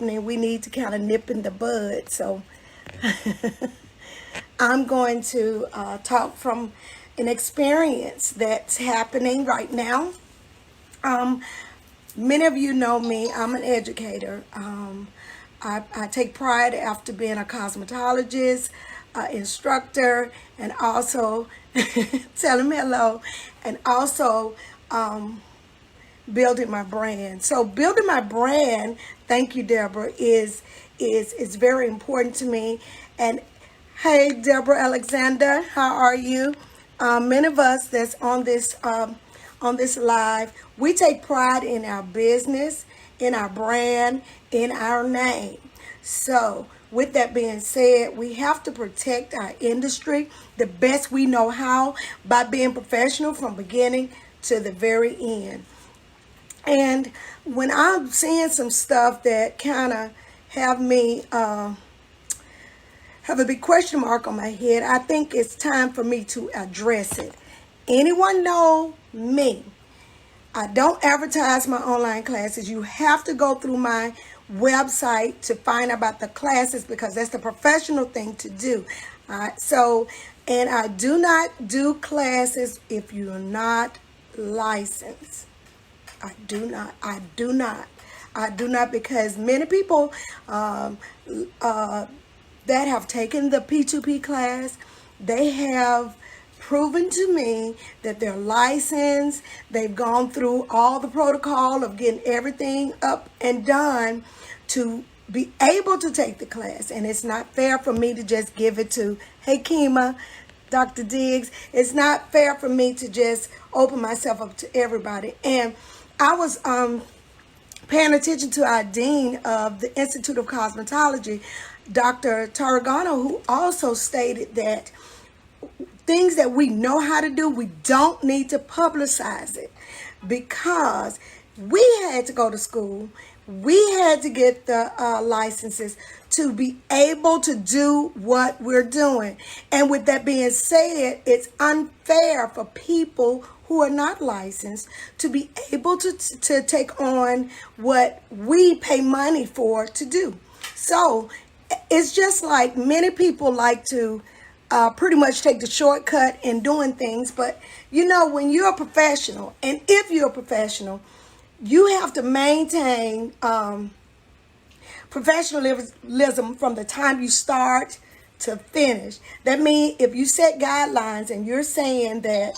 we need to kind of nip in the bud. So I'm going to talk from an experience that's happening right now. Um, Many of you know me. I'm an educator. I take pride after being a cosmetologist, instructor, and also tell him hello, and also building my brand. So building my brand, thank you, Deborah, is very important to me. And hey, Deborah Alexander, how are you? Many of us that's on this live, we take pride in our business, in our brand, in our name. So with that being said, we have to protect our industry the best we know how by being professional from beginning to the very end. And when I'm seeing some stuff that kind of have me have a big question mark on my head, I think it's time for me to address it. Anyone know me? I don't advertise my online classes. You have to go through my website to find out about the classes because that's the professional thing to do. So, and I do not do classes if you're not licensed. I do not. I do not. I do not because many people that have taken the P2P class, they have proven to me that they're licensed. They've gone through all the protocol of getting everything up and done to be able to take the class. And it's not fair for me to just give it to, hey, Kima, Dr. Diggs. It's not fair for me to just open myself up to everybody. And I was paying attention to our dean of the Institute of Cosmetology, Dr. Tarragano, who also stated that things that we know how to do, we don't need to publicize it because we had to go to school. We had to get the licenses to be able to do what we're doing. And with that being said, it's unfair for people who are not licensed to be able to take on what we pay money for to do. So it's just like many people like to pretty much take the shortcut in doing things. But you know, when you're a professional, and if you're a professional, you have to maintain professionalism from the time you start to finish. That means if you set guidelines and you're saying that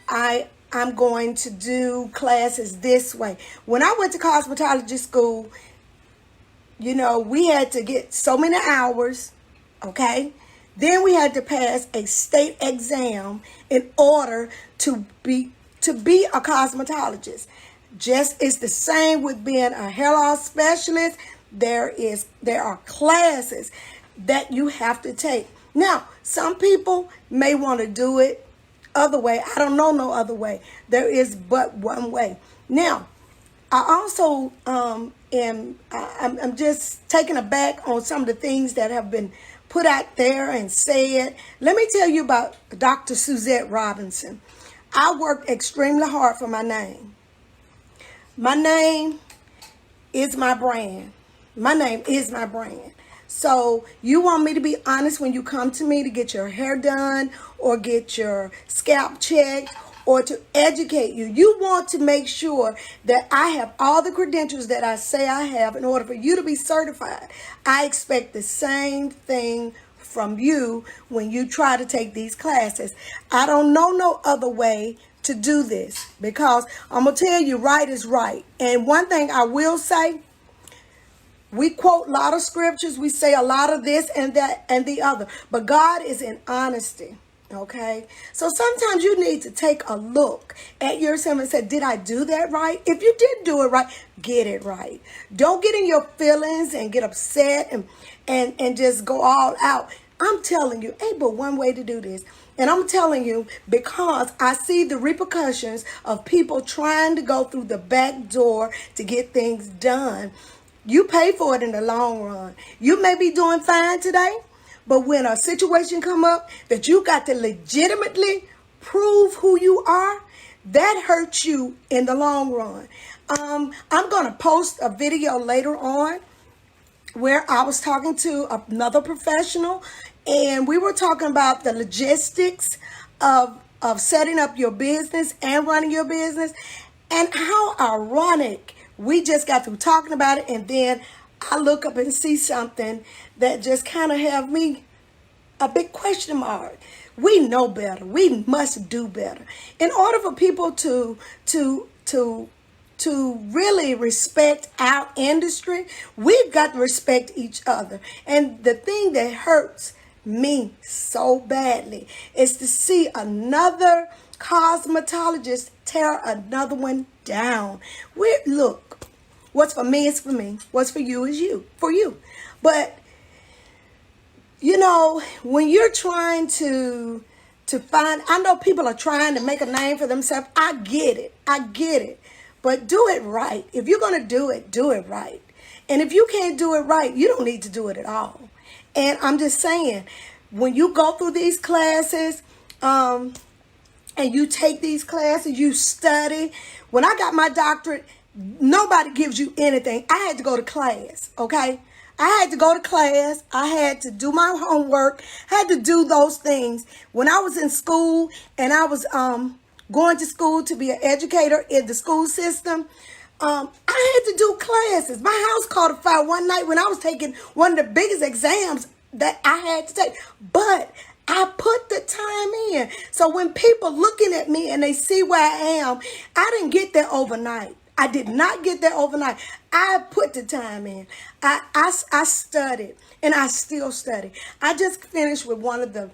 I'm going to do classes this way. When I went to cosmetology school, you know, we had to get so many hours, okay? Then we had to pass a state exam in order to be a cosmetologist. Just it's the same with being a hair loss specialist. There are classes that you have to take. Now, some people may want to do it other way. I don't know no other way. There is but one way. Now, I also I'm just taken aback on some of the things that have been put out there and said. Let me tell you about Dr. Suzette Robinson. I worked extremely hard for my name. My name is my brand. My name is my brand. So you want me to be honest when you come to me to get your hair done or get your scalp checked or to educate you. You want to make sure that I have all the credentials that I say I have in order for you to be certified. I expect the same thing from you when you try to take these classes. I don't know no other way to do this because I'm going to tell you right is right. And one thing I will say, we quote a lot of scriptures. We say a lot of this and that and the other. But God is in honesty. Okay? So sometimes you need to take a look at yourself and say, did I do that right? If you did do it right, get it right. Don't get in your feelings and get upset and just go all out. I'm telling you, ain't but one way to do this. And I'm telling you because I see the repercussions of people trying to go through the back door to get things done. You pay for it in the long run. You may be doing fine today, but when a situation come up that you got to legitimately prove who you are, that hurts you in the long run. I'm going to post a video later on where I was talking to another professional, and we were talking about the logistics of setting up your business and running your business, and how ironic we just got through talking about it, and then I look up and see something that just kind of have me a big question mark. We know better. We must do better. In order for people to really respect our industry, we've got to respect each other. And the thing that hurts me so badly is to see another cosmetologist tear another one down. Look, what's for me is for me. What's for you is for you. But you know, when you're trying to find, I know people are trying to make a name for themselves. I get it. But do it right. If you're going to do it right. And if you can't do it right, you don't need to do it at all. And I'm just saying, when you go through these classes, and you take these classes, you study. When I got my doctorate, nobody gives you anything. I had to go to class, okay? I had to go to class. I had to do my homework. I had to do those things. When I was in school and I was going to school to be an educator in the school system, I had to do classes. My house caught a fire one night when I was taking one of the biggest exams that I had to take. But I put the time in. So when people looking at me and they see where I am, I didn't get there overnight. I did not get there overnight. I put the time in. I studied, and I still study. I just finished with one of the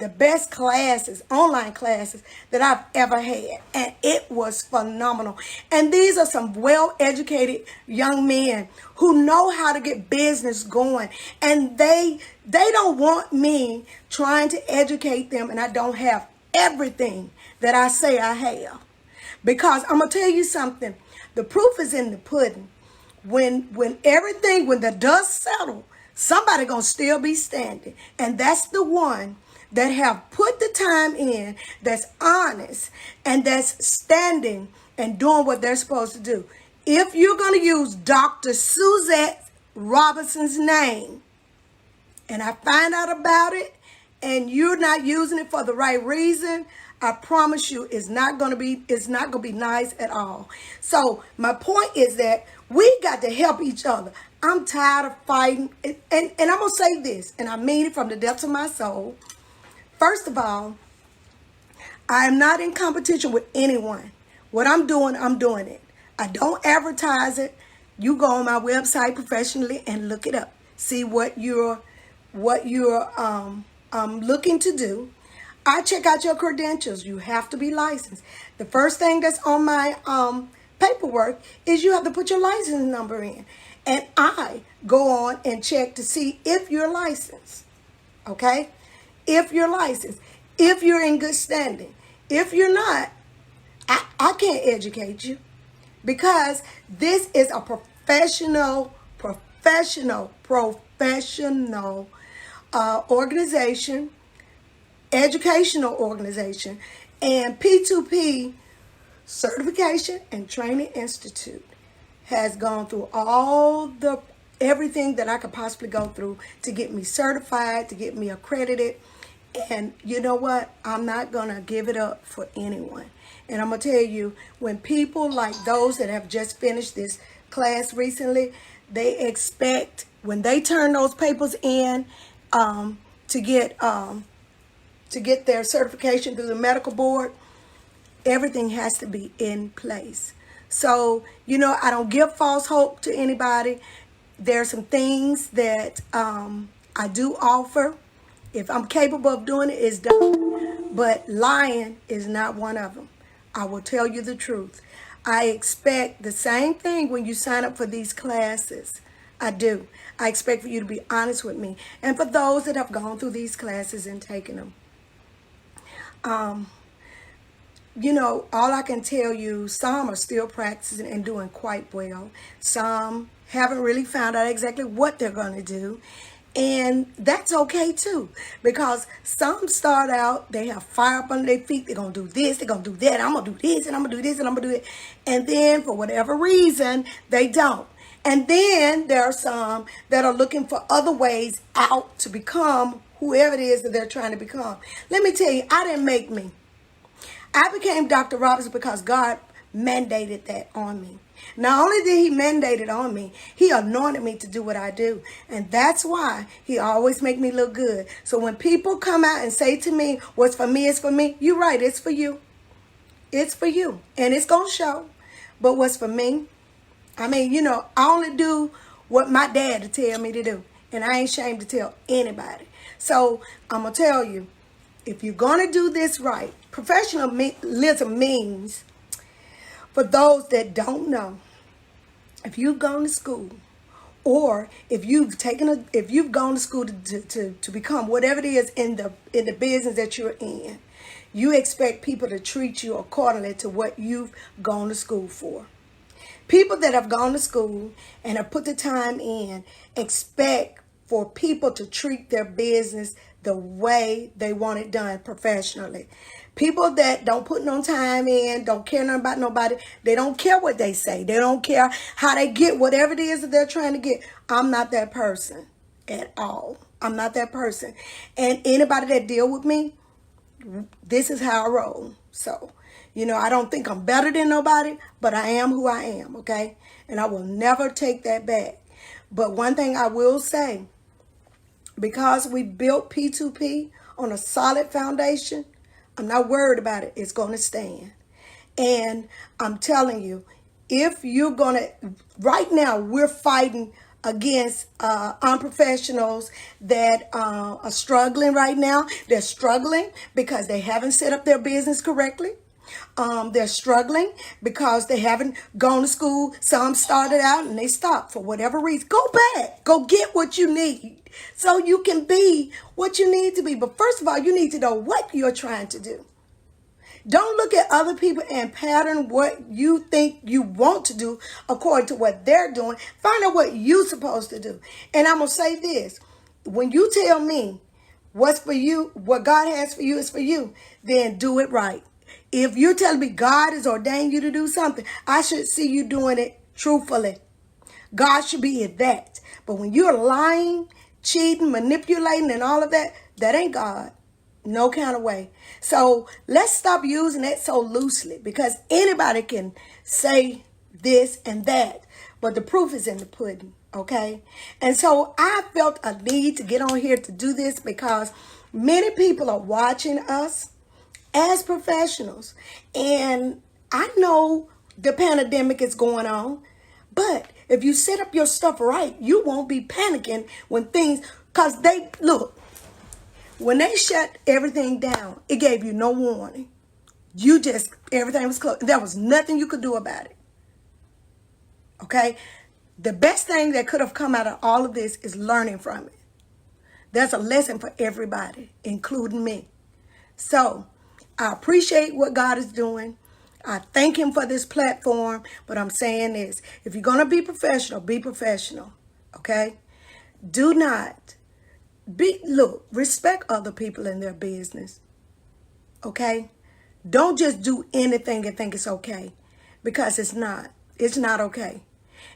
best classes, online classes that I've ever had, and it was phenomenal. And these are some well-educated young men who know how to get business going, and they don't want me trying to educate them, and I don't have everything that I say I have. Because I'm gonna tell you something, the proof is in the pudding. When the dust settles, somebody gonna still be standing, and that's the one that have put the time in, that's honest, and that's standing and doing what they're supposed to do. If you're going to use Dr. Suzette Robinson's name, and I find out about it, and you're not using it for the right reason, I promise you it's not going to be nice at all. So my point is that we got to help each other. I'm tired of fighting, and I'm going to say this, and I mean it from the depths of my soul. First of all, I am not in competition with anyone. What I'm doing it. I don't advertise it. You go on my website professionally and look it up. See what you're looking to do. I check out your credentials. You have to be licensed. The first thing that's on my paperwork is you have to put your license number in. And I go on and check to see if you're licensed. Okay? If you're licensed, if you're in good standing. If you're not, I can't educate you, because this is a professional organization, educational organization, and P2P Certification and Training Institute has gone through everything that I could possibly go through to get me certified, to get me accredited. And you know what? I'm not going to give it up for anyone. And I'm going to tell you, when people like those that have just finished this class recently, they expect, when they turn those papers in to get their certification through the medical board, everything has to be in place. So, you know, I don't give false hope to anybody. There are some things that I do offer. If I'm capable of doing it, it's done. But lying is not one of them. I will tell you the truth. I expect the same thing when you sign up for these classes. I do. I expect for you to be honest with me. And for those that have gone through these classes and taken them, you know, all I can tell you, some are still practicing and doing quite well. Some haven't really found out exactly what they're going to do. And that's okay too, because some start out, they have fire up under their feet. They're going to do this, they're going to do that. I'm going to do this, and I'm going to do this, and I'm going to do it. And then for whatever reason, they don't. And then there are some that are looking for other ways out to become whoever it is that they're trying to become. Let me tell you, I didn't make me. I became Dr. Roberts because God mandated that on me. Not only did he mandate it on me, he anointed me to do what I do. And that's why he always make me look good. So when people come out and say to me, what's for me is for me, you're right, it's for you. It's for you. And it's going to show. But what's for me, I mean, you know, I only do what my dad tell me to do. And I ain't ashamed to tell anybody. So I'm going to tell you, if you're going to do this right, professionalism means, for those that don't know, if you've gone to school, or if you've gone to school to become whatever it is in the business that you're in, you expect people to treat you accordingly to what you've gone to school for. People that have gone to school and have put the time in expect for people to treat their business the way they want it done professionally. People that don't put no time in, don't care nothing about nobody, they don't care what they say. They don't care how they get whatever it is that they're trying to get. I'm not that person at all. I'm not that person. And anybody that deal with me, this is how I roll. So, you know, I don't think I'm better than nobody, but I am who I am, okay? And I will never take that back. But one thing I will say, because we built P2P on a solid foundation, I'm not worried about it. It's going to stand. And I'm telling you, if you're going to, right now, we're fighting against unprofessionals that are struggling right now. They're struggling because they haven't set up their business correctly. They're struggling because they haven't gone to school. Some started out and they stopped for whatever reason. Go back. Go get what you need so you can be what you need to be. But first of all, you need to know what you're trying to do. Don't look at other people and pattern what you think you want to do according to what they're doing. Find out what you're supposed to do. And I'm going to say this. When you tell me what's for you, what God has for you is for you, then do it right. If you're telling me God has ordained you to do something, I should see you doing it truthfully. God should be in that. But when you're lying, cheating, manipulating, and all of that, that ain't God. No kind of way. So let's stop using that so loosely, because anybody can say this and that, but the proof is in the pudding, okay? And so I felt a need to get on here to do this because many people are watching us as professionals. And I know the pandemic is going on, but if you set up your stuff right, you won't be panicking when things, because when they shut everything down, it gave you no warning. Everything was closed. There was nothing you could do about it. Okay? The best thing that could have come out of all of this is learning from it. There's a lesson for everybody, including me. So, I appreciate what God is doing. I thank him for this platform, but I'm saying this. If you're going to be professional, be professional. Okay? Do not respect other people in their business. Okay? Don't just do anything and think it's okay, because it's not. It's not okay.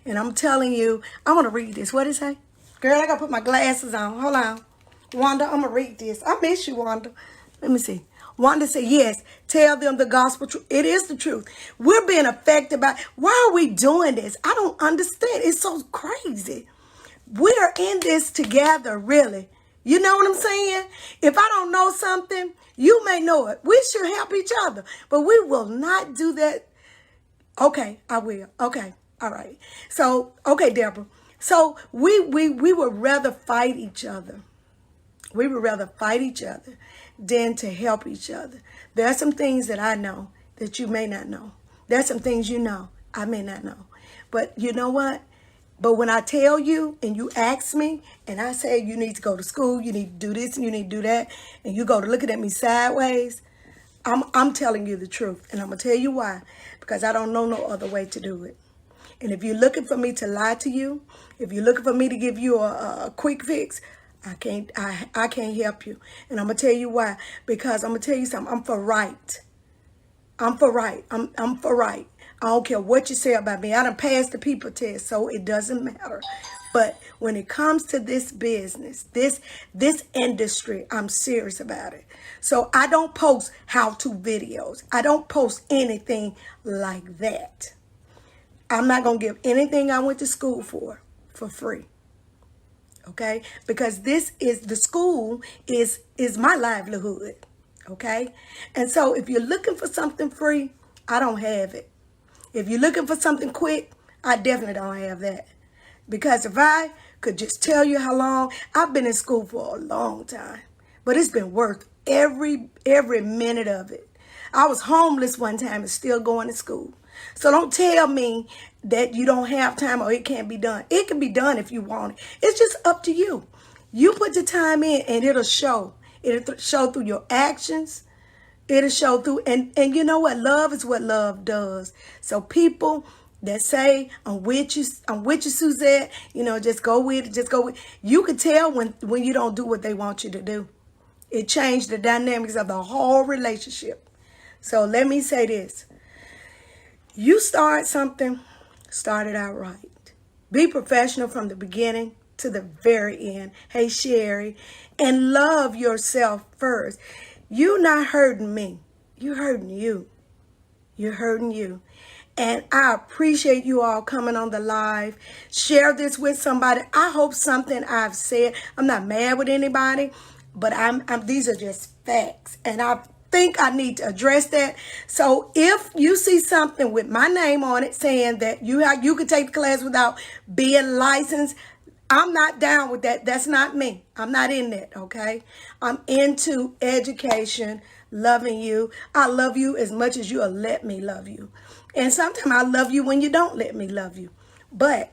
And I'm telling you, I'm going to read this. What did it say? Girl, I got to put my glasses on. Hold on. Wanda, I'm going to read this. I miss you, Wanda. Let me see. Wanda said, yes, tell them the gospel truth. It is the truth. We're being affected by, why are we doing this? I don't understand. It's so crazy. We're in this together, really. You know what I'm saying? If I don't know something, you may know it. We should help each other, but we will not do that. Okay, I will. Okay, all right. So, okay, Deborah. So we would rather fight each other. We would rather fight each other than to help each other. There are some things that I know that you may not know. There are some things you know I may not know. But you know what? But when I tell you and you ask me and I say you need to go to school, you need to do this and you need to do that, and you go to looking at me sideways, I'm telling you the truth. And I'm going to tell you why. Because I don't know no other way to do it. And if you're looking for me to lie to you, if you're looking for me to give you a quick fix, I can't help you. And I'm going to tell you why. Because I'm going to tell you something. I'm for right. I'm for right. I'm for right. I don't care what you say about me. I done passed the people test, so it doesn't matter. But when it comes to this business, this industry, I'm serious about it. So I don't post how-to videos. I don't post anything like that. I'm not going to give anything I went to school for free. Okay? Because this is, the school is my livelihood. Okay? And so if you're looking for something free, I don't have it. If you're looking for something quick, I definitely don't have that. Because if I could just tell you how long, I've been in school for a long time, but it's been worth every minute of it. I was homeless one time and still going to school. So don't tell me that you don't have time or it can't be done. It can be done if you want it. It's just up to you. You put the time in and it'll show. It'll show through your actions. It'll show through. And you know what? Love is what love does. So people that say, I'm with you, Suzette, you know, just go with it, just go with it. You can tell when you don't do what they want you to do. It changed the dynamics of the whole relationship. So let me say this. You start something, start it out right. Be professional from the beginning to the very end. Hey, Sherry, and love yourself first. You're not hurting me. You're hurting you. You're hurting you. And I appreciate you all coming on the live. Share this with somebody. I hope something I've said, I'm not mad with anybody, but these are just facts. And I think I need to address that. So if you see something with my name on it saying that you could take the class without being licensed, I'm not down with that. That's not me. I'm not in that, okay? I'm into education, loving you. I love you as much as you'll let me love you. And sometimes I love you when you don't let me love you. But,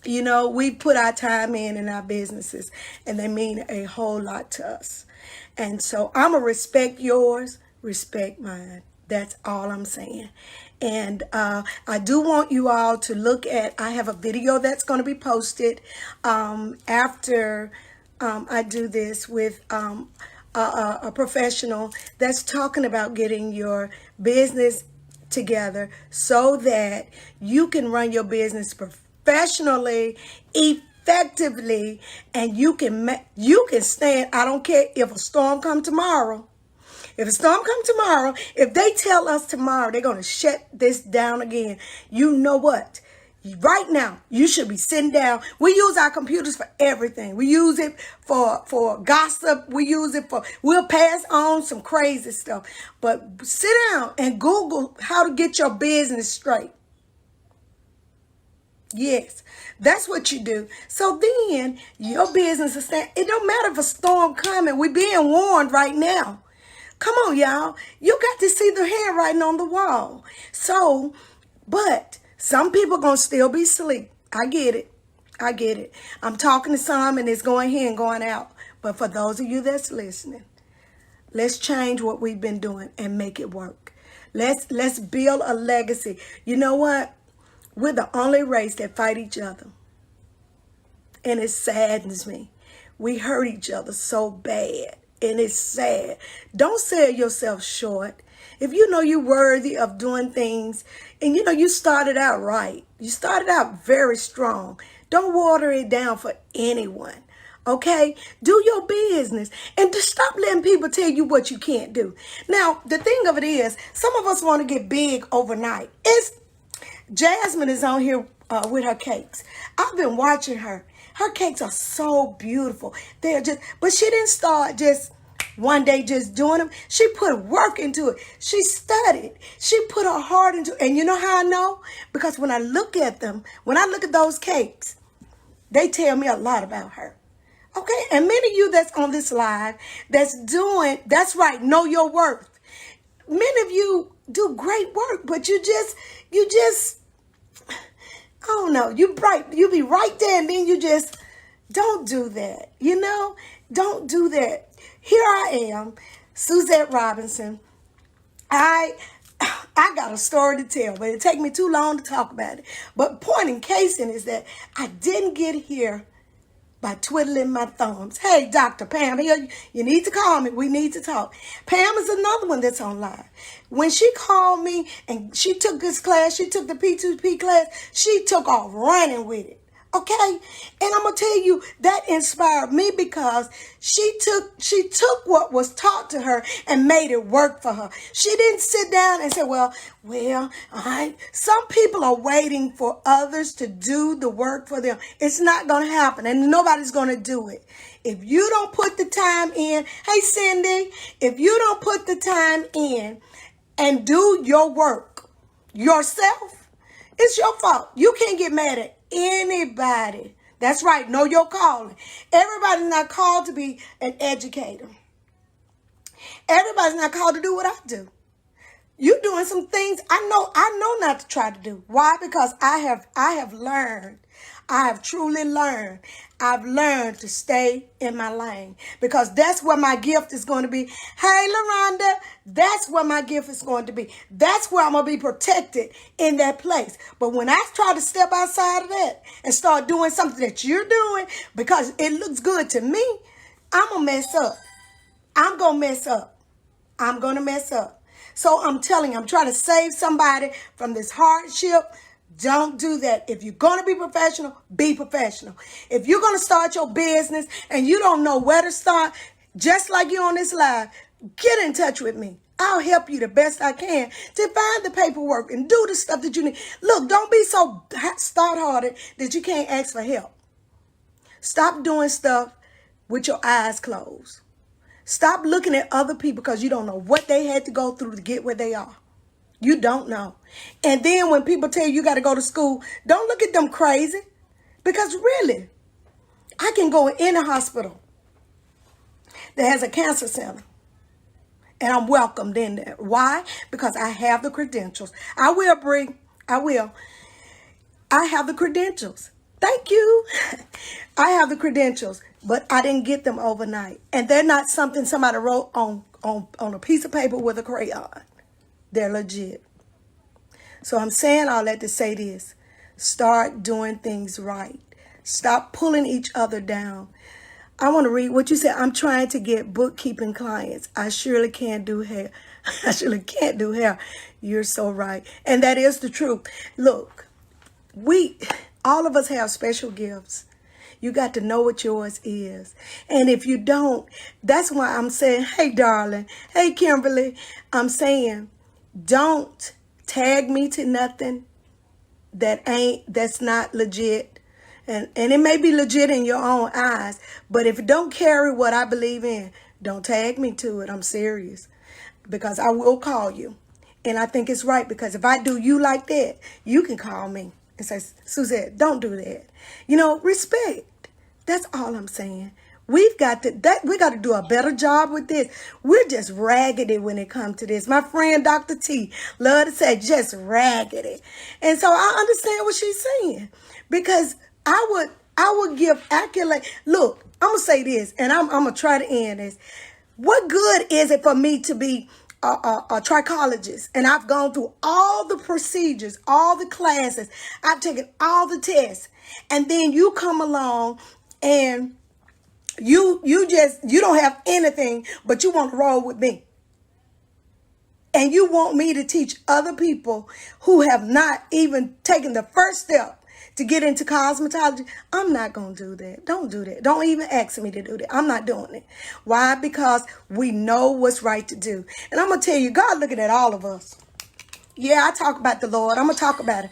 you know, we put our time in our businesses, and they mean a whole lot to us. And so I'm going to respect yours, respect mine. That's all I'm saying. And I do want you all to look at, I have a video that's going to be posted after I do this with a professional that's talking about getting your business together so that you can run your business professionally, effectively, and you can stand. I don't care if a storm come tomorrow. If a storm come tomorrow, if they tell us tomorrow they're going to shut this down again, you know what? Right now, you should be sitting down. We use our computers for everything. We use it for gossip. We'll pass on some crazy stuff. But sit down and Google how to get your business straight. Yes, that's what you do. So then your business is staying. It don't matter if a storm coming. We're being warned right now. Come on, y'all. You got to see the handwriting on the wall. So, but some people going to still be asleep. I get it. I get it. I'm talking to some and it's going here and going out. But for those of you that's listening, let's change what we've been doing and make it work. Let's build a legacy. You know what? We're the only race that fight each other. And it saddens me. We hurt each other so bad. And it's sad. Don't sell yourself short. If you know you're worthy of doing things, and you know you started out right. You started out very strong. Don't water it down for anyone. Okay? Do your business. And just stop letting people tell you what you can't do. Now, the thing of it is, some of us want to get big overnight. Jasmine is on here with her cakes. I've been watching her. Her cakes are so beautiful. But she didn't start just one day just doing them. She put work into it. She studied. She put her heart into it. And you know how I know? Because when I look at them, when I look at those cakes, they tell me a lot about her. Okay? And many of you that's on this live, that's right, know your worth. Many of you do great work, but you just, I don't know, you be right there and then you just, don't do that. You know, don't do that. Here I am, Suzette Robinson. I got a story to tell, but it take me too long to talk about it. But point in case is that I didn't get here by twiddling my thumbs. Hey, Dr. Pam, here, you need to call me. We need to talk. Pam is another one that's online. When she called me and she took this class, she took the P2P class, she took off running with it. Okay? And I'm going to tell you, that inspired me because she took what was taught to her and made it work for her. She didn't sit down and say, well, all right. Some people are waiting for others to do the work for them. It's not going to happen, and nobody's going to do it. If you don't put the time in, hey, Cindy, if you don't put the time in and do your work yourself, it's your fault. You can't get mad at anybody. That's right. Know your calling. Everybody's not called to be an educator. Everybody's not called to do what I do. You doing some things I know not to try to do. Why? Because I have learned. I have truly learned. I've learned to stay in my lane because that's where my gift is going to be. Hey, LaRonda, that's where my gift is going to be. That's where I'm going to be protected in that place. But when I try to step outside of that and start doing something that you're doing because it looks good to me, I'm going to mess up. I'm going to mess up. I'm going to mess up. So I'm telling you, I'm trying to save somebody from this hardship. Don't do that. If you're going to be professional, be professional. If you're going to start your business and you don't know where to start, just like you on this live, get in touch with me. I'll help you the best I can to find the paperwork and do the stuff that you need. Look, don't be so start-hearted that you can't ask for help. Stop doing stuff with your eyes closed. Stop looking at other people because you don't know what they had to go through to get where they are. You don't know. And then when people tell you got to go to school, don't look at them crazy. Because really, I can go in a hospital that has a cancer center. And I'm welcomed in there. Why? Because I have the credentials. I will, Bree. I will. I have the credentials. Thank you. I have the credentials, but I didn't get them overnight. And they're not something somebody wrote on a piece of paper with a crayon. They're legit. So I'm saying all that to say this. Start doing things right. Stop pulling each other down. I want to read what you said. I'm trying to get bookkeeping clients. I surely can't do hair. I surely can't do hair. You're so right. And that is the truth. Look, all of us have special gifts. You got to know what yours is. And if you don't, that's why I'm saying, hey, darling, hey, Kimberly, I'm saying, don't tag me to nothing that's not legit. And it may be legit in your own eyes, but if it don't carry what I believe in, don't tag me to it. I'm serious. Because I will call you. And I think it's right, because if I do you like that, you can call me and say, Suzette, don't do that. Respect. That's all I'm saying. We got to do a better job with this. We're just raggedy when it comes to this. My friend Dr. T love to say just raggedy. And so I understand what she's saying. Because I would give accolade. Look, I'm going to say this, and I'm going to try to end this. What good is it for me to be a trichologist, and I've gone through all the procedures, all the classes, I've taken all the tests, and then you come along and you don't have anything, but you want to roll with me. And you want me to teach other people who have not even taken the first step to get into cosmetology. I'm not going to do that. Don't do that. Don't even ask me to do that. I'm not doing it. Why? Because we know what's right to do. And I'm going to tell you, God looking at all of us. Yeah, I talk about the Lord. I'm going to talk about it.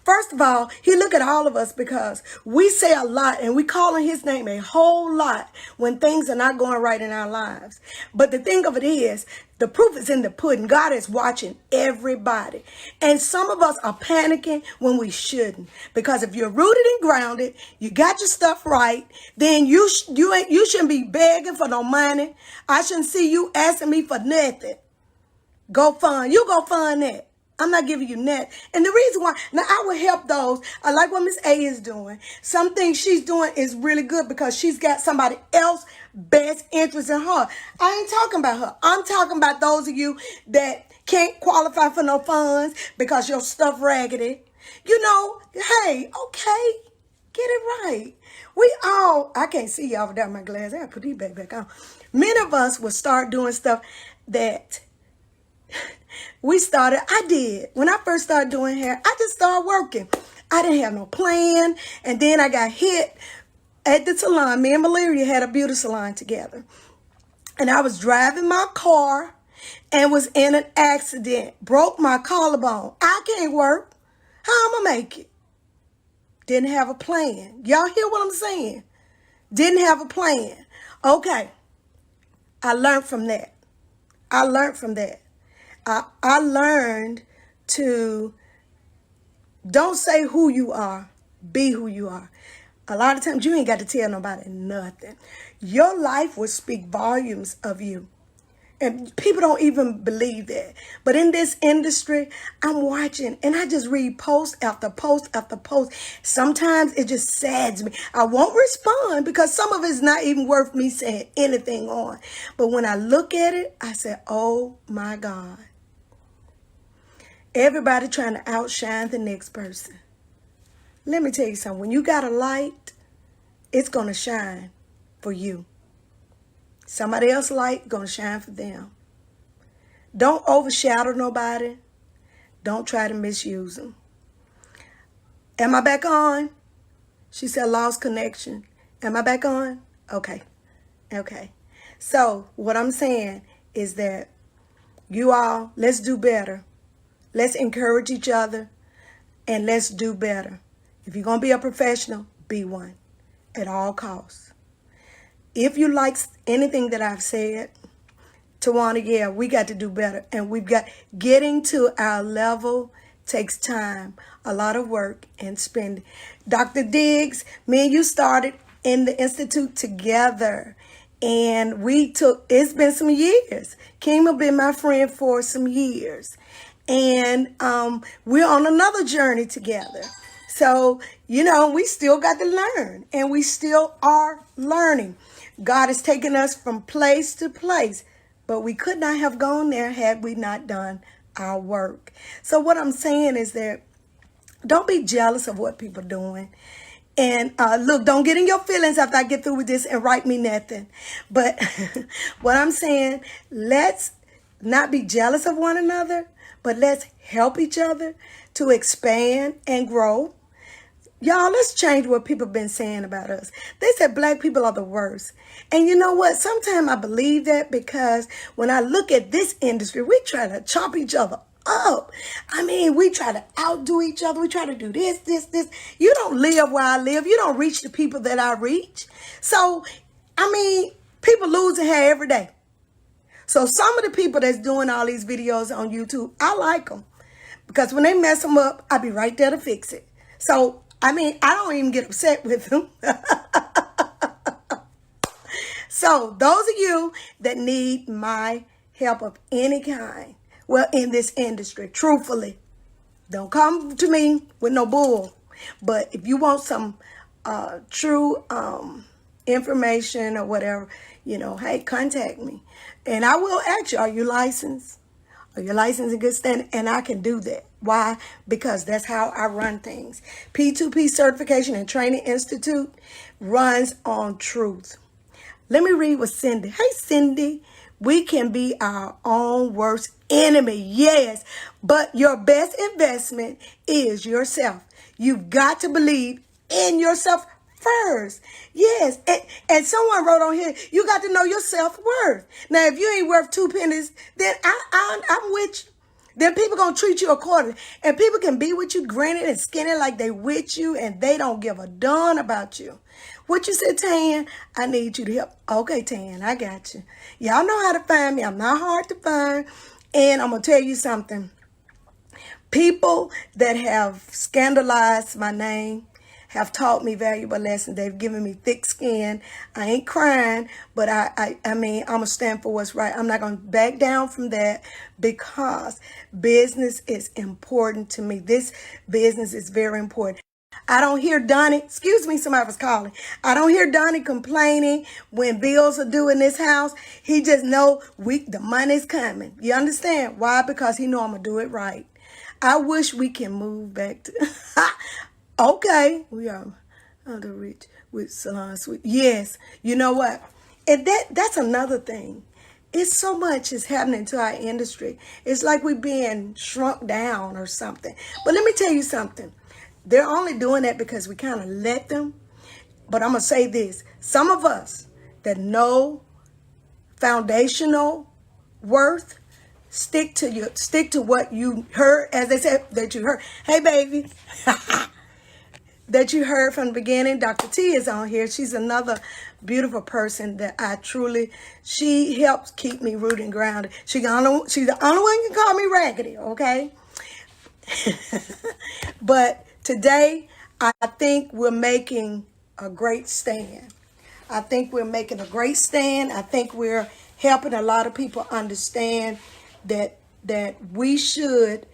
First of all, he look at all of us because we say a lot and we call on his name a whole lot when things are not going right in our lives. But the thing of it is, the proof is in the pudding. God is watching everybody. And some of us are panicking when we shouldn't. Because if you're rooted and grounded, you got your stuff right, then you shouldn't be begging for no money. I shouldn't see you asking me for nothing. Go fund. You go fund that. I'm not giving you net. And the reason why, now I will help those. I like what Miss A is doing. Some things she's doing is really good because she's got somebody else's best interest in her. I ain't talking about her. I'm talking about those of you that can't qualify for no funds because your stuff raggedy. Hey, okay. Get it right. We all, I can't see y'all without my glasses. I gotta put these back on. Many of us will start doing stuff that I did. When I first started doing hair, I just started working. I didn't have no plan. And then I got hit at the salon. Me and Valeria had a beauty salon together. And I was driving my car and was in an accident. Broke my collarbone. I can't work. How am I gonna make it? Didn't have a plan. Y'all hear what I'm saying? Didn't have a plan. Okay. I learned from that. I learned to don't say who you are, be who you are. A lot of times you ain't got to tell nobody nothing. Your life will speak volumes of you. And people don't even believe that. But in this industry, I'm watching and I just read post after post after post. Sometimes it just saddens me. I won't respond because some of it's not even worth me saying anything on. But when I look at it, I say, oh my God. Everybody trying to outshine the next person. Let me tell you something. When you got a light, it's going to shine for you. Somebody else's light going to shine for them. Don't overshadow nobody. Don't try to misuse them. Am I back on? She said lost connection. Am I back on? Okay. So what I'm saying is that you all, let's do better. Let's encourage each other and let's do better. If you're going to be a professional, be one at all costs. If you like anything that I've said, Tawana, yeah, we got to do better. And we've got getting to our level takes time, a lot of work and spending. Dr. Diggs, me and you started in the Institute together. And it's been some years. Kima been my friend for some years. And we're on another journey together. So, we still got to learn. And we still are learning. God has taken us from place to place, but we could not have gone there had we not done our work. So what I'm saying is that don't be jealous of what people are doing. And look, don't get in your feelings after I get through with this and write me nothing. But what I'm saying, let's not be jealous of one another, but let's help each other to expand and grow. Y'all, let's change what people have been saying about us. They said black people are the worst. And you know what? Sometimes I believe that because when I look at this industry, we try to chomp each other up. I mean, we try to outdo each other. We try to do this. You don't live where I live. You don't reach the people that I reach. So, I mean, people losing hair every day. So some of the people that's doing all these videos on YouTube, I like them. Because when they mess them up, I be right there to fix it. So, I mean, I don't even get upset with them. So those of you that need my help of any kind, well, in this industry, truthfully, don't come to me with no bull. But if you want some true information or whatever, hey, contact me. And I will ask you, are you licensed? Are you licensed in good standing? And I can do that. Why? Because that's how I run things. P2P Certification and Training Institute runs on truth. Let me read what Cindy. Hey, Cindy, we can be our own worst enemy. Yes, but your best investment is yourself. You've got to believe in yourself first. Yes. And someone wrote on here, you got to know your self-worth. Now, if you ain't worth 2 pennies, then I'm with you. Then people going to treat you accordingly. And people can be with you grinning and skinning like they with you and they don't give a darn about you. What you said, Tan? I need you to help. Okay, Tan, I got you. Y'all know how to find me. I'm not hard to find. And I'm going to tell you something. People that have scandalized my name have taught me valuable lessons. They've given me thick skin. I ain't crying, but I mean, I'm going to stand for what's right. I'm not going to back down from that because business is important to me. This business is very important. I don't hear Donnie, excuse me, somebody was calling. I don't hear Donnie complaining when bills are due in this house. He just know the money's coming. You understand? Why? Because he know I'm going to do it right. I wish we can move back to... Okay, we are. Other rich with salon suite. Yes, you know what? And that's another thing. It's so much is happening to our industry. It's like we're being shrunk down or something. But let me tell you something. They're only doing that because we kind of let them. But I'm gonna say this: some of us that know foundational worth, stick to what you heard, as they said that you heard. Hey, baby. That you heard from the beginning. Dr. T is on here. She's another beautiful person that she helps keep me rooted and grounded. She's the only one who can call me raggedy, okay? But today, I think we're making a great stand. I think we're making a great stand. I think we're helping a lot of people understand that we should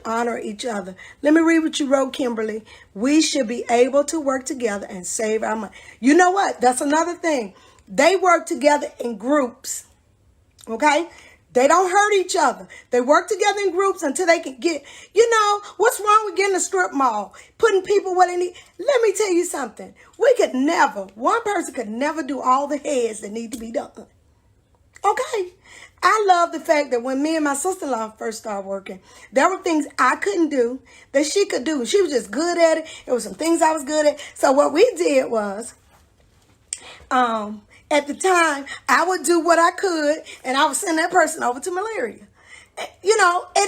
honor each other. Let me read what you wrote, Kimberly. We should be able to work together and save our money. You know what? That's another thing. They work together in groups. Okay? They don't hurt each other. They work together in groups until they can get, what's wrong with getting a strip mall? Putting people where they need. Let me tell you something. One person could never do all the heads that need to be done. Okay? I love the fact that when me and my sister-in-law first started working, there were things I couldn't do that she could do. She was just good at it. There were some things I was good at. So what we did was, at the time, I would do what I could, and I would send that person over to malaria. And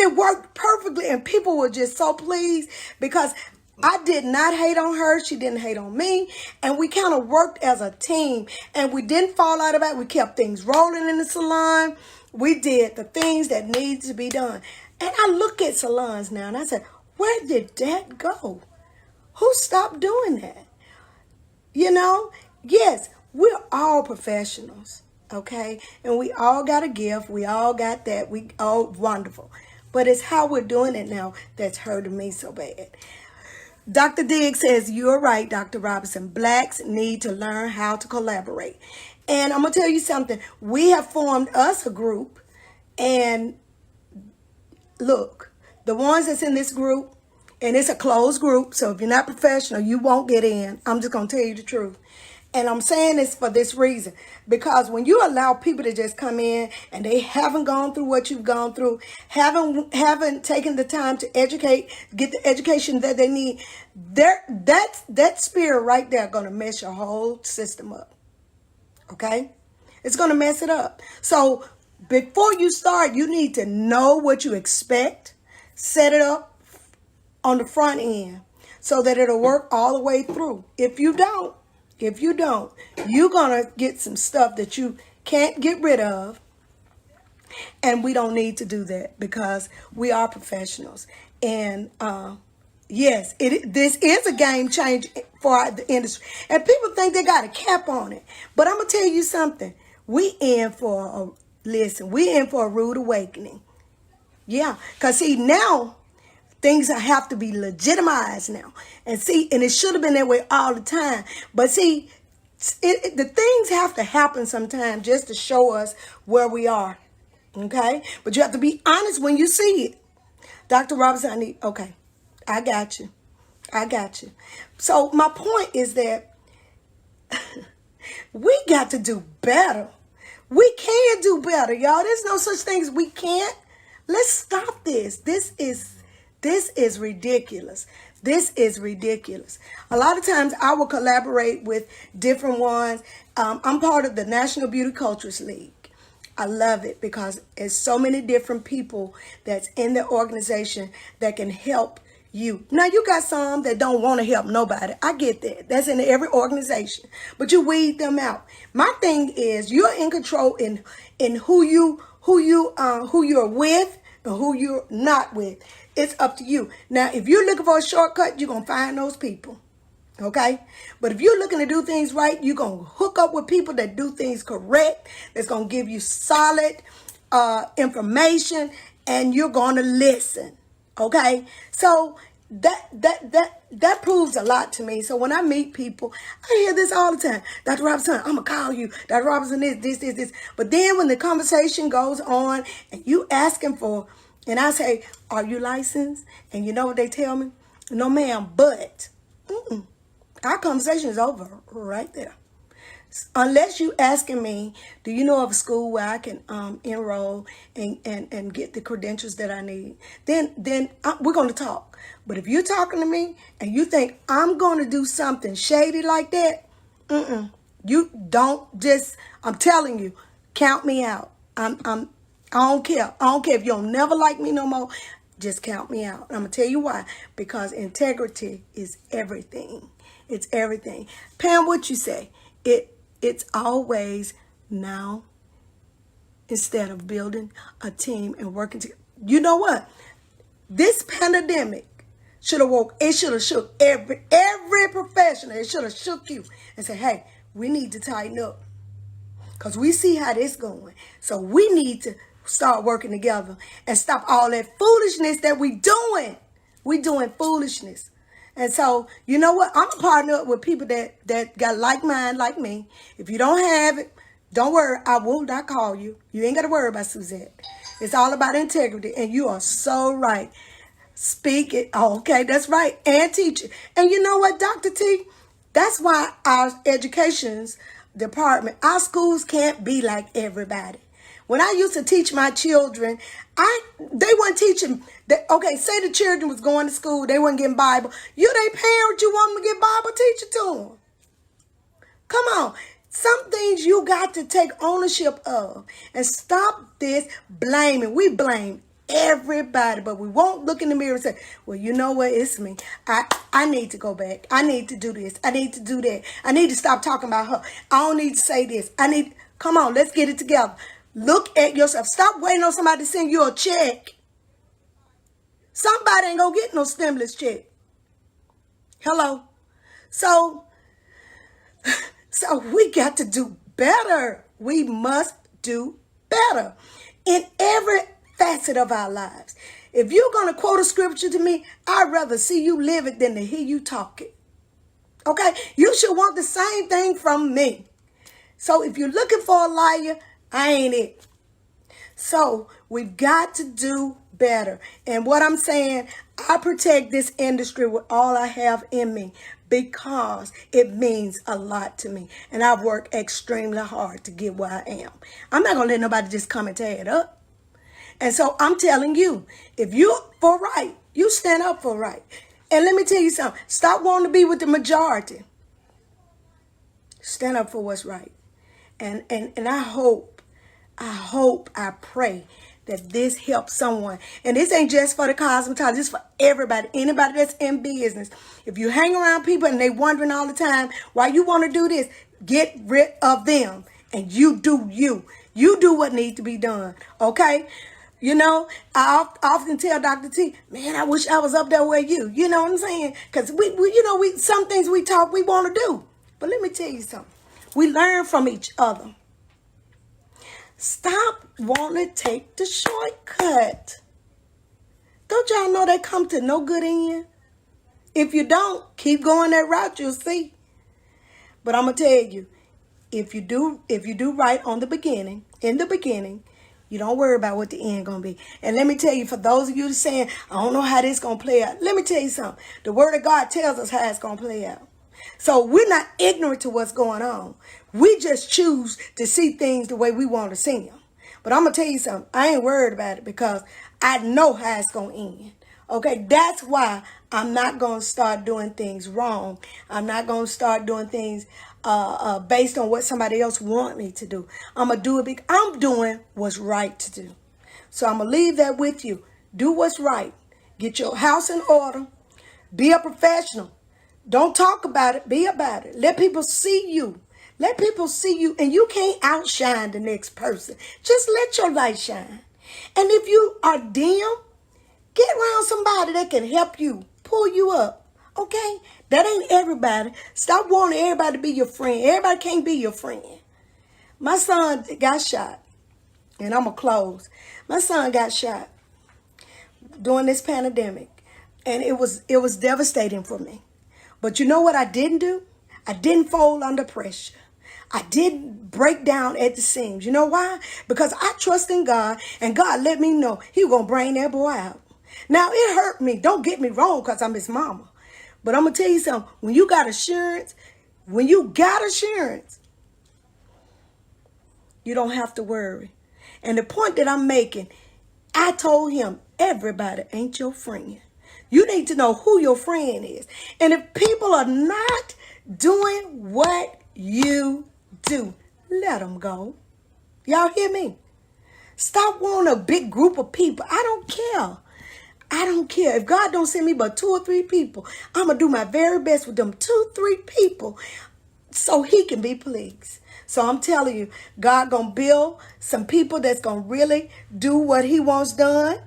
it worked perfectly, and people were just so pleased because I did not hate on her. She didn't hate on me. And we kind of worked as a team, and we didn't fall out of it. We kept things rolling in the salon. We did the things that needed to be done. And I look at salons now, and I said, where did that go? Who stopped doing that? Yes, we're all professionals, okay? And we all got a gift. We all got that. We all wonderful. But it's how we're doing it now that's hurting me so bad. Dr. Diggs says, you're right, Dr. Robinson. Blacks need to learn how to collaborate. And I'm going to tell you something. We have formed us a group. And look, the ones that's in this group, and it's a closed group, so if you're not professional, you won't get in. I'm just going to tell you the truth. And I'm saying this for this reason, because when you allow people to just come in and they haven't gone through what you've gone through, haven't taken the time to get the education that they need, that spirit right there going to mess your whole system up. Okay? It's going to mess it up. So before you start, you need to know what you expect, set it up on the front end so that it'll work all the way through. If you don't, you're going to get some stuff that you can't get rid of. And we don't need to do that because we are professionals. And yes, this is a game changer for the industry. And people think they got a cap on it. But I'm going to tell you something. We in for a rude awakening. Yeah, because see, now things have to be legitimized now. And it should have been that way all the time. But see, the things have to happen sometimes just to show us where we are. Okay? But you have to be honest when you see it. Dr. Robinson, okay, I got you. So my point is that we got to do better. We can do better, y'all. There's no such thing as we can't. Let's stop this. This is ridiculous. This is ridiculous. A lot of times I will collaborate with different ones. I'm part of the National Beauty Cultures League. I love it because there's so many different people that's in the organization that can help you. Now, you got some that don't want to help nobody. I get that. That's in every organization. But you weed them out. My thing is you're in control in who you're with and who you're not with. It's up to you. Now, if you're looking for a shortcut, you're going to find those people. Okay? But if you're looking to do things right, you're going to hook up with people that do things correct, that's going to give you solid information, and you're going to listen. Okay? So that proves a lot to me. So when I meet people, I hear this all the time. Dr. Robinson, I'm going to call you. Dr. Robinson, this. But then when the conversation goes on and you asking for, and I say, are you licensed? And you know what they tell me? No, ma'am, but Our conversation is over right there. Unless you asking me, do you know of a school where I can enroll and get the credentials that I need? Then we're going to talk. But if you're talking to me and you think I'm going to do something shady like that, you don't just. I'm telling you, count me out. I don't care. I don't care if you don't never like me no more. Just count me out. I'm gonna tell you why. Because integrity is everything. It's everything. Pam, what you say? It's always now instead of building a team and working together. You know what? This pandemic should have woke. It should have shook every professional. It should have shook you and said, "Hey, we need to tighten up because we see how this going. So we need to start working together and stop all that foolishness that we doing. We doing foolishness." And so, you know what? I'm a partner up with people that got like mind, like me. If you don't have it, don't worry. I will not call you. You ain't got to worry about Suzette. It's all about integrity. And you are so right. Speak it. Oh, okay, that's right. And teach it. And you know what, Dr. T? That's why our education's department, our schools can't be like everybody. When I used to teach my children, they weren't teaching. Okay, say the children was going to school, they weren't getting Bible. You, they parent, you want them to get Bible, teach it to them. Come on. Some things you got to take ownership of and stop this blaming. We blame everybody, but we won't look in the mirror and say, well, you know what? It's me. I need to go back. I need to do this. I need to do that. I need to stop talking about her. I don't need to say this. Come on, let's get it together. Look at yourself. Stop waiting on somebody to send you a check. Somebody ain't gonna get no stimulus check. Hello? So we got to do better. We must do better in every facet of our lives. If you're going to quote a scripture to me, I'd rather see you live it than to hear you talk it. Okay? You should want the same thing from me. So if you're looking for a liar, I ain't it. So we've got to do better. And what I'm saying, I protect this industry with all I have in me because it means a lot to me. And I've worked extremely hard to get where I am. I'm not going to let nobody just come and tear it up. And so I'm telling you, if you for right, you stand up for right. And let me tell you something. Stop wanting to be with the majority. Stand up for what's right. And I hope, I pray that this helps someone. And this ain't just for the cosmetologist, this for everybody, anybody that's in business. If you hang around people and they wondering all the time why you want to do this, get rid of them and you do you. You do what needs to be done, okay? You know, I often tell Dr. T, man, I wish I was up there with you. You know what I'm saying? Because we some things we talk, we want to do. But let me tell you something. We learn from each other. Stop wanting to take the shortcut. Don't y'all know they come to no good end? If you don't, keep going that route, you'll see. But I'm going to tell you, if you do right in the beginning, you don't worry about what the end going to be. And let me tell you, for those of you that saying, I don't know how this going to play out. Let me tell you something. The word of God tells us how it's going to play out. So we're not ignorant to what's going on. We just choose to see things the way we want to see them. But I'm going to tell you something. I ain't worried about it because I know how it's going to end. Okay, that's why I'm not going to start doing things wrong. I'm not going to start doing things based on what somebody else want me to do. I'm going to do it because I'm doing what's right to do. So I'm going to leave that with you. Do what's right. Get your house in order. Be a professional. Don't talk about it. Be about it. Let people see you. Let people see you. And you can't outshine the next person. Just let your light shine. And if you are dim, get around somebody that can help you, pull you up. Okay? That ain't everybody. Stop wanting everybody to be your friend. Everybody can't be your friend. My son got shot. And I'm going to close. My son got shot during this pandemic. And it was devastating for me. But you know what I didn't do? I didn't fold under pressure. I didn't break down at the seams. You know why? Because I trust in God, and God let me know he was going to bring that boy out. Now, it hurt me. Don't get me wrong because I'm his mama. But I'm going to tell you something. When you got assurance, you don't have to worry. And the point that I'm making, I told him, everybody ain't your friend. You need to know who your friend is. And if people are not doing what you do, let them go. Y'all hear me? Stop wanting a big group of people. I don't care. I don't care. If God don't send me but 2 or 3 people, I'm going to do my very best with them 2, 3 people so he can be pleased. So I'm telling you, God going to build some people that's going to really do what he wants done.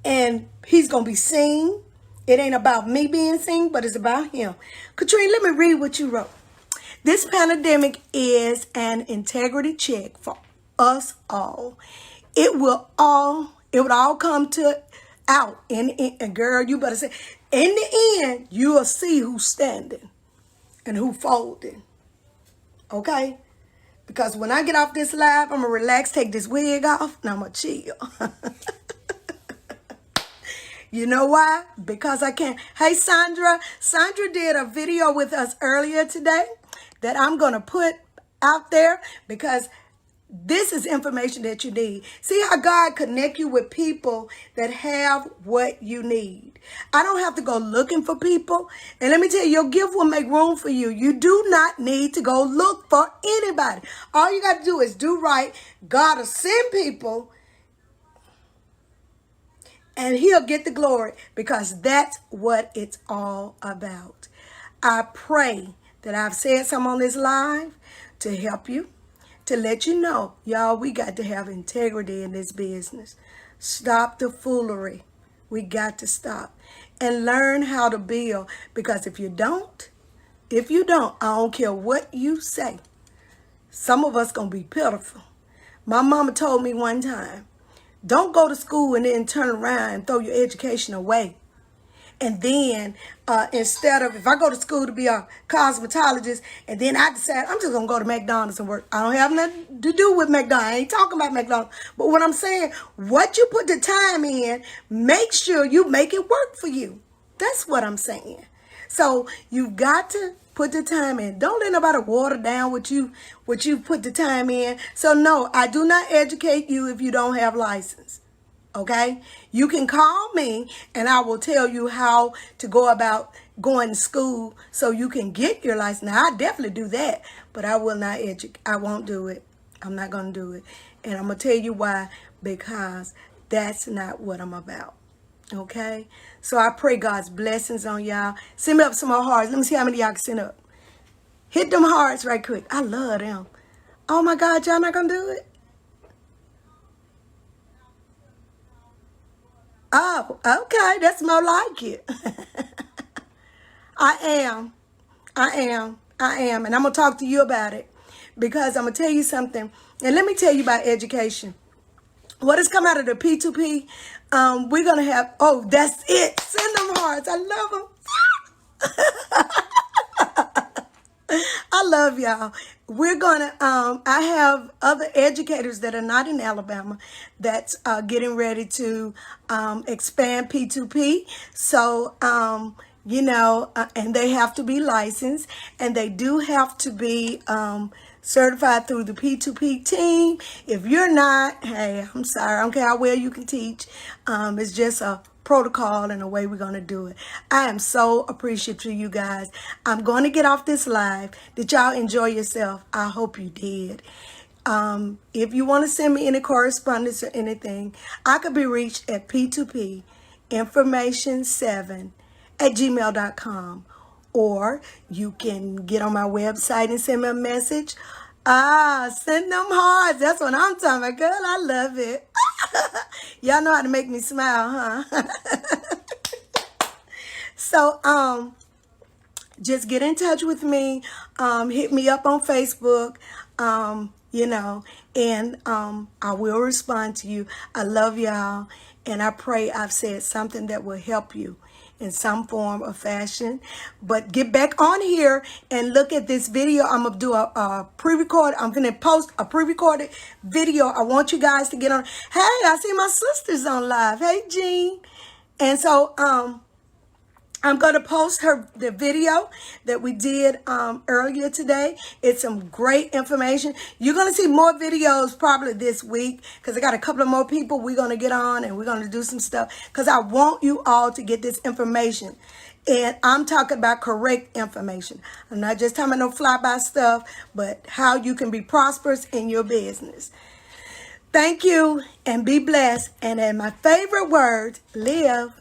And he's going to be seen. It ain't about me being seen, but it's about him. Katrina, let me read what you wrote. This pandemic is an integrity check for us all. It would all come out. And girl, you better say, in the end, you will see who's standing and who folding. Okay? Because when I get off this live, I'm going to relax, take this wig off, and I'm going to chill. You know why? Because I can't. Hey, Sandra. Sandra did a video with us earlier today that I'm going to put out there because this is information that you need. See how God connect you with people that have what you need. I don't have to go looking for people. And let me tell you, your gift will make room for you. You do not need to go look for anybody. All you got to do is do right. God will send people and he'll get the glory because that's what it's all about. I pray that I've said something on this live to help you, to let you know, y'all, we got to have integrity in this business. Stop the foolery. We got to stop and learn how to build, because if you don't, I don't care what you say, some of us going to be pitiful. My mama told me one time, don't go to school and then turn around and throw your education away. And then instead of, if I go to school to be a cosmetologist and then I decide I'm just going to go to McDonald's and work. I don't have nothing to do with McDonald's. I ain't talking about McDonald's. But what I'm saying, what you put the time in, make sure you make it work for you. That's what I'm saying. So you've got to put the time in. Don't let nobody water down what you put the time in. So no, I do not educate you if you don't have license. Okay? You can call me and I will tell you how to go about going to school so you can get your license. Now, I definitely do that, but I will not educate. I won't do it. I'm not going to do it. And I'm going to tell you why, because that's not what I'm about. Okay? So I pray God's blessings on y'all. Send me up some more hearts. Let me see how many y'all can send up. Hit them hearts right quick. I love them. Oh my God, y'all not going to do it? Oh, okay. That's more like it. I am. And I'm going to talk to you about it because I'm going to tell you something. And let me tell you about education. What has come out of the P2P, we're going to have, oh, that's it. Send them hearts. I love them. I love y'all. We're going to, I have other educators that are not in Alabama that's getting ready to expand P2P. So, and they have to be licensed and they do have to be certified through the P2P team. If you're not, hey, I'm sorry. I don't care how well you can teach. It's just a protocol and a way we're going to do it. I am so appreciative to you guys. I'm going to get off this live. Did y'all enjoy yourself? I hope you did. If you want to send me any correspondence or anything, I could be reached at P2P information7@gmail.com, or you can get on my website and send me a message. Send them hearts. That's what I'm talking about, girl. I love it. Y'all know how to make me smile, huh? So, just get in touch with me. Hit me up on Facebook, and I will respond to you. I love y'all, and I pray I've said something that will help you in some form or fashion. But get back on here and look at this video. I'm going to do a pre-record. I'm going to post a pre-recorded video. I want you guys to get on. Hey, I see my sisters on live. Hey, Jean. And so, I'm going to post the video that we did earlier today. It's some great information. You're going to see more videos probably this week because I got a couple of more people we're going to get on and we're going to do some stuff because I want you all to get this information. And I'm talking about correct information. I'm not just talking about no fly-by stuff, but how you can be prosperous in your business. Thank you and be blessed. And in my favorite words, live